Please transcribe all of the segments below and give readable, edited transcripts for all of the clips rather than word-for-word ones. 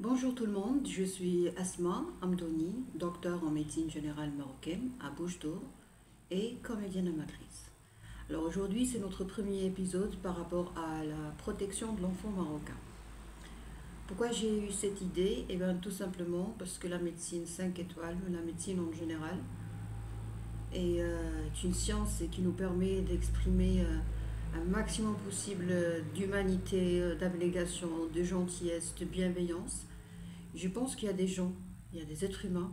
Bonjour tout le monde, je suis Asma Amdouni, docteur en médecine générale marocaine à Bouche d'Or et comédienne amatrice. Alors aujourd'hui, c'est notre premier épisode par rapport à la protection de l'enfant marocain. Pourquoi j'ai eu cette idée? Eh bien tout simplement parce que la médecine 5 étoiles, la médecine en général, est une science qui nous permet d'exprimer un maximum possible d'humanité, d'abnégation, de gentillesse, de bienveillance. Je pense qu'il y a des gens, il y a des êtres humains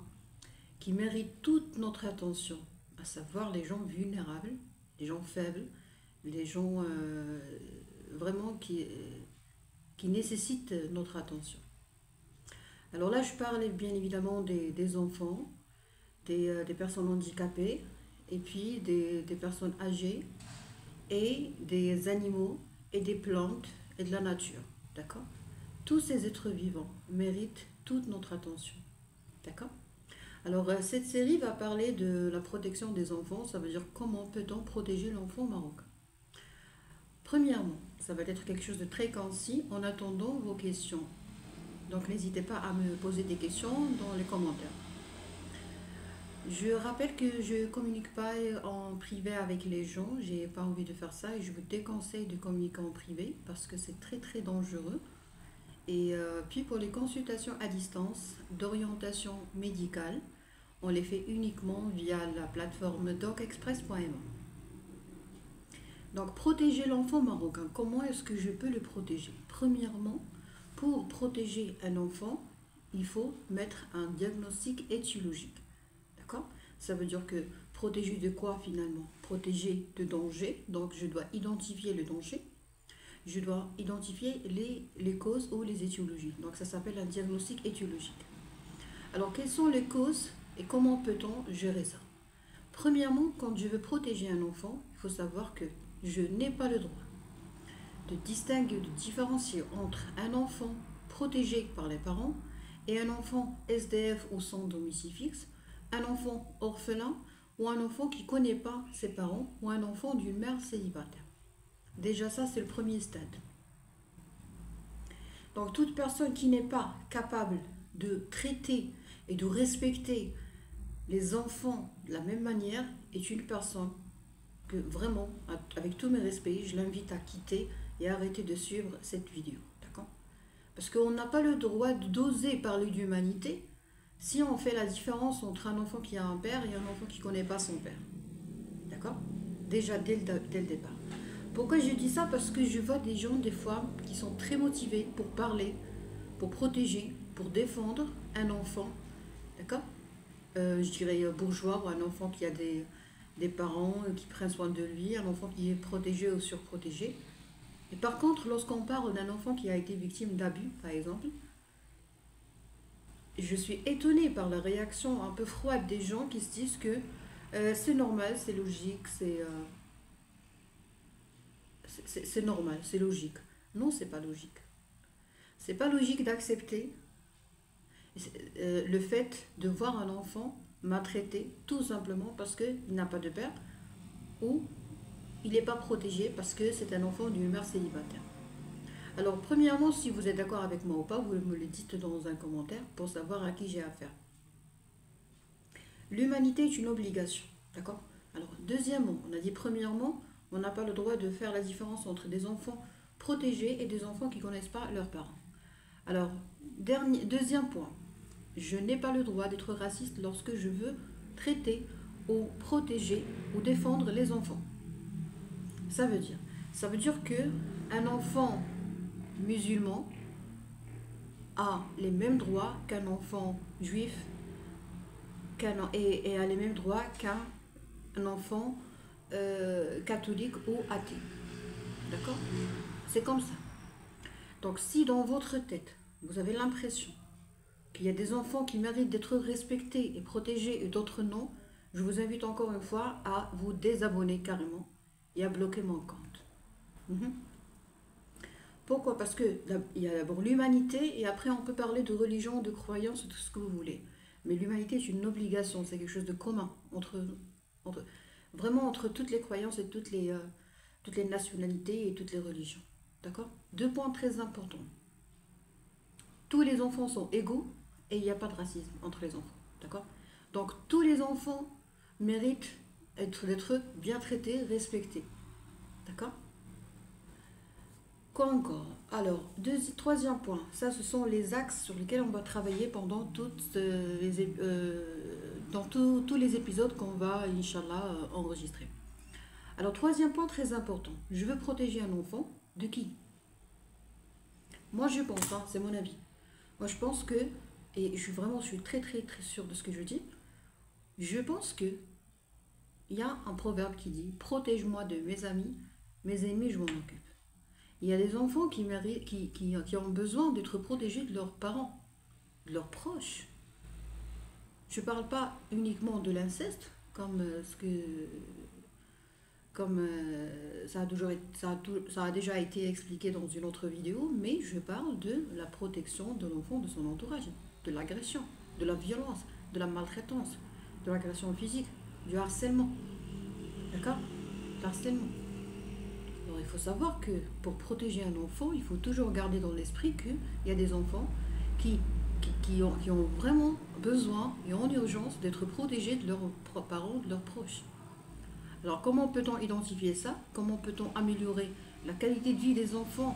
qui méritent toute notre attention, à savoir les gens vulnérables, les gens faibles, les gens vraiment qui nécessitent notre attention. Alors là, je parle bien évidemment des enfants, des personnes handicapées, et puis des personnes âgées, et des animaux, et des plantes, et de la nature. D'accord? Tous ces êtres vivants méritent toute notre attention. D'accord? Alors, cette série va parler de la protection des enfants. Ça veut dire comment peut-on protéger l'enfant marocain. Premièrement, ça va être quelque chose de très concis en attendant vos questions. Donc, n'hésitez pas à me poser des questions dans les commentaires. Je rappelle que je ne communique pas en privé avec les gens. J'ai pas envie de faire ça et je vous déconseille de communiquer en privé parce que c'est très très dangereux. Et puis pour les consultations à distance d'orientation médicale, on les fait uniquement via la plateforme docexpress.ma. Donc protéger l'enfant marocain, comment est-ce que je peux le protéger? Premièrement, pour protéger un enfant, il faut mettre un diagnostic étiologique. D'accord? Ça veut dire que protéger de quoi finalement? Protéger de danger, donc je dois identifier le danger. Je dois identifier les causes ou les étiologies. Donc ça s'appelle un diagnostic étiologique. Alors quelles sont les causes et comment peut-on gérer ça? Premièrement, quand je veux protéger un enfant, il faut savoir que je n'ai pas le droit de distinguer, de différencier entre un enfant protégé par les parents et un enfant SDF ou sans domicile fixe, un enfant orphelin ou un enfant qui ne connaît pas ses parents ou un enfant d'une mère célibataire. Déjà ça, c'est le premier stade. Donc toute personne qui n'est pas capable de traiter et de respecter les enfants de la même manière est une personne que vraiment, avec tous mes respects, je l'invite à quitter et arrêter de suivre cette vidéo. D'accord? Parce qu'on n'a pas le droit d'oser parler d'humanité si on fait la différence entre un enfant qui a un père et un enfant qui ne connaît pas son père. D'accord? Déjà dès le départ. Pourquoi je dis ça? Parce que je vois des gens, des fois, qui sont très motivés pour parler, pour protéger, pour défendre un enfant, d'accord? Je dirais bourgeois, ou un enfant qui a des parents qui prennent soin de lui, un enfant qui est protégé ou surprotégé. Et par contre, lorsqu'on parle d'un enfant qui a été victime d'abus, par exemple, je suis étonnée par la réaction un peu froide des gens qui se disent que c'est normal, c'est logique, c'est normal, c'est logique. Non, c'est pas logique. C'est pas logique d'accepter le fait de voir un enfant maltraité tout simplement parce qu'il n'a pas de père ou il n'est pas protégé parce que c'est un enfant d'une mère célibataire. Alors premièrement, si vous êtes d'accord avec moi ou pas, vous me le dites dans un commentaire pour savoir à qui j'ai affaire. L'humanité est une obligation, d'accord? Alors deuxièmement, on a dit premièrement, on n'a pas le droit de faire la différence entre des enfants protégés et des enfants qui ne connaissent pas leurs parents. Alors, deuxième point, je n'ai pas le droit d'être raciste lorsque je veux traiter ou protéger ou défendre les enfants. Ça veut dire que un enfant musulman a les mêmes droits qu'un enfant juif et a les mêmes droits qu'un enfant catholique ou athée. D'accord? C'est comme ça. Donc si dans votre tête, vous avez l'impression qu'il y a des enfants qui méritent d'être respectés et protégés et d'autres non, je vous invite encore une fois à vous désabonner carrément et à bloquer mon compte. Pourquoi? Parce qu'il y a d'abord l'humanité et après on peut parler de religion, de croyance, tout ce que vous voulez. Mais l'humanité est une obligation, c'est quelque chose de commun vraiment entre toutes les croyances et toutes les nationalités et toutes les religions. D'accord? Deux points très importants. tous les enfants sont égaux et il n'y a pas de racisme entre les enfants. D'accord? Donc tous les enfants méritent d'être bien traités, respectés. D'accord? Quoi encore? Alors, troisième point, ça ce sont les axes sur lesquels on va travailler pendant dans tous les épisodes qu'on va, Inch'Allah, enregistrer. Alors, troisième point très important, je veux protéger un enfant de qui? Moi je pense, hein, c'est mon avis. Moi je pense que, et je suis très très très sûre de ce que je dis, je pense que il y a un proverbe qui dit protège-moi de mes ennemis je m'en occupe. Il y a des enfants qui ont besoin d'être protégés de leurs parents, de leurs proches. Je ne parle pas uniquement de l'inceste, comme ça a déjà été expliqué dans une autre vidéo, mais je parle de la protection de l'enfant de son entourage, de l'agression, de la violence, de la maltraitance, de l'agression physique, du harcèlement. D'accord? Harcèlement. Alors il faut savoir que pour protéger un enfant, il faut toujours garder dans l'esprit qu'il y a des enfants qui ont vraiment besoin et en urgence d'être protégés de leurs parents, de leurs proches. Alors comment peut-on identifier ça? Comment peut-on améliorer la qualité de vie des enfants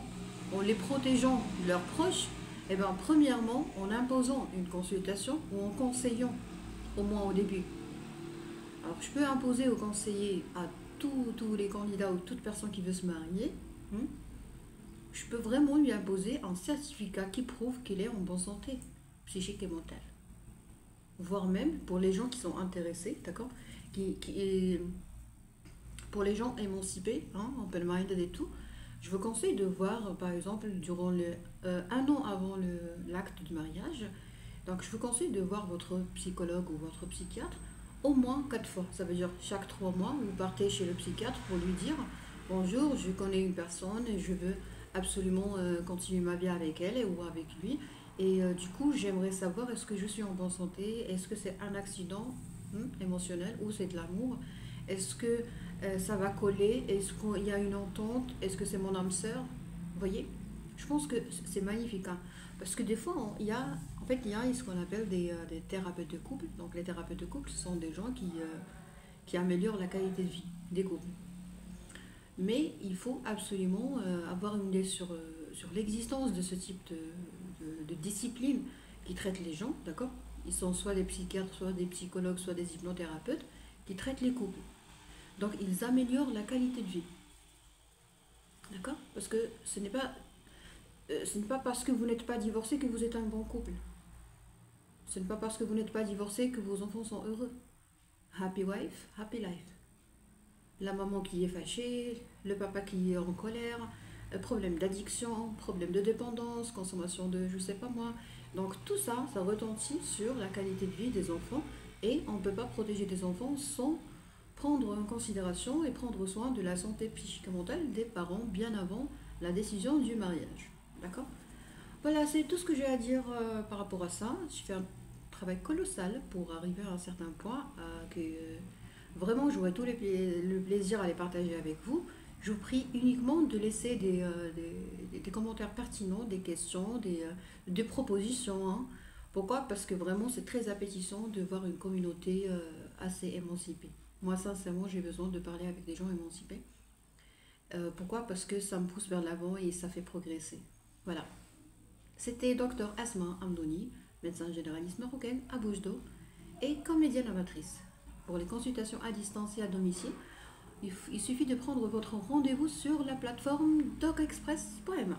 en les protégeant de leurs proches? Eh bien, premièrement, en imposant une consultation ou en conseillant, au moins au début. Alors, je peux imposer au conseiller à tous les candidats ou toute personne qui veut se marier, je peux vraiment lui imposer un certificat qui prouve qu'il est en bonne santé psychique et mentale. Voire même pour les gens qui sont intéressés, d'accord, pour les gens émancipés, open-minded et tout, je vous conseille de voir, par exemple, durant un an avant l'acte du mariage, donc je vous conseille de voir votre psychologue ou votre psychiatre au moins 4 fois. Ça veut dire chaque 3 mois, vous partez chez le psychiatre pour lui dire « Bonjour, je connais une personne et je veux absolument continuer ma vie avec elle ou avec lui. Et du coup, j'aimerais savoir est-ce que je suis en bonne santé, est-ce que c'est un accident émotionnel ou c'est de l'amour, est-ce que ça va coller, est-ce qu'il y a une entente, est-ce que c'est mon âme sœur ?» Vous voyez, je pense que c'est magnifique, hein, parce que des fois, il y a ce qu'on appelle des thérapeutes de couple. Donc les thérapeutes de couple, ce sont des gens qui améliorent la qualité de vie des couples. Mais il faut absolument avoir une idée sur l'existence de ce type de discipline qui traite les gens, d'accord? Ils sont soit des psychiatres, soit des psychologues, soit des hypnothérapeutes qui traitent les couples. Donc ils améliorent la qualité de vie. D'accord? Parce que ce n'est pas parce que vous n'êtes pas divorcé que vous êtes un bon couple. Ce n'est pas parce que vous n'êtes pas divorcé que vos enfants sont heureux. Happy wife, happy life. La maman qui est fâchée, le papa qui est en colère, problème d'addiction, problème de dépendance, consommation de je sais pas moi. Donc tout ça, ça retentit sur la qualité de vie des enfants et on ne peut pas protéger des enfants sans prendre en considération et prendre soin de la santé psychique et mentale des parents bien avant la décision du mariage. D'accord? Voilà, c'est tout ce que j'ai à dire par rapport à ça. J'ai fait un travail colossal pour arriver à un certain point que vraiment j'aurai tout le plaisir à les partager avec vous. Je vous prie uniquement de laisser des commentaires pertinents, des questions, des propositions. Hein. Pourquoi? Parce que vraiment c'est très appétissant de voir une communauté assez émancipée. Moi sincèrement j'ai besoin de parler avec des gens émancipés. Pourquoi? Parce que ça me pousse vers l'avant et ça fait progresser. Voilà. C'était Dr Asma Amdouni, médecin généraliste marocaine à Bouche d'Eau et comédienne amatrice. Pour les consultations à distance et à domicile, il suffit de prendre votre rendez-vous sur la plateforme docexpress.ma.